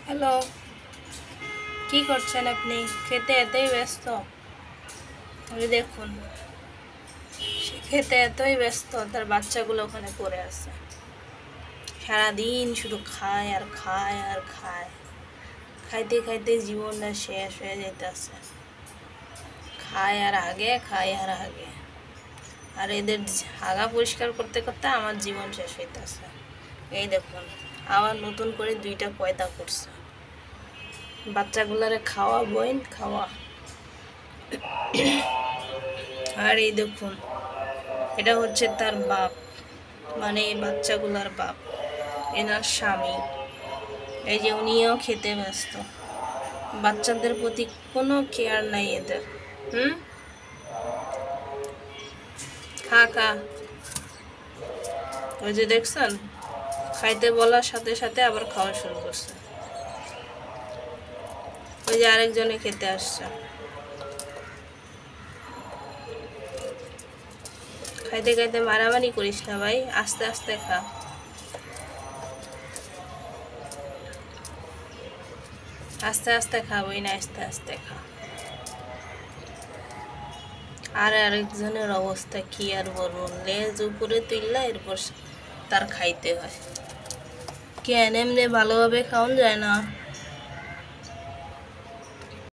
Hello, কি করছেন আপনি? খেতে এতই ব্যস্ত? ওই দেখুন, সে খেতে এতই ব্যস্ত, তার বাচ্চাগুলো ওখানে পড়ে আছে। সারাদিন শুধু খায় আর খায় আর খায়। খাইতে খাইতে জীবনটা শেষ হয়ে যেতেছে। খায় আর আগে, খায় আর আগে। আর এদের হাগা পরিষ্কার করতে করতে আমার জীবন শেষ হইতেছে। এই দেখুন, আবার নতুন করে 2টা পয়দা করছে। বাচ্চাগুলারে খাওয়া বইন খাওয়া। আর এই দেখুন, এটা হচ্ছে তার বাপ, মানে এই বাচ্চাগুলার বাপ, এনার স্বামী। এই যে উনিও খেতে ব্যস্ত, বাচ্চাদের প্রতি কোনো কেয়ার নাই এদের। হুম, খা খা। ওই যে দেখছেন, খাইতে বলার সাথে সাথে আবার খাওয়া শুরু করছে। ওই যে আরেকজনে খেতে আসছে। খাইতে খাইতে মারামারি করিস না ভাই, আস্তে আস্তে খা। আস্তে আস্তে খাবই না, আস্তে আস্তে খা। আর আরেকজনের অবস্থা কি আর বলবো, লেজ উপরে তুললা এরপর তার খাইতে হয়। কেন এমনি ভালোভাবে খাওয়ান যায় না?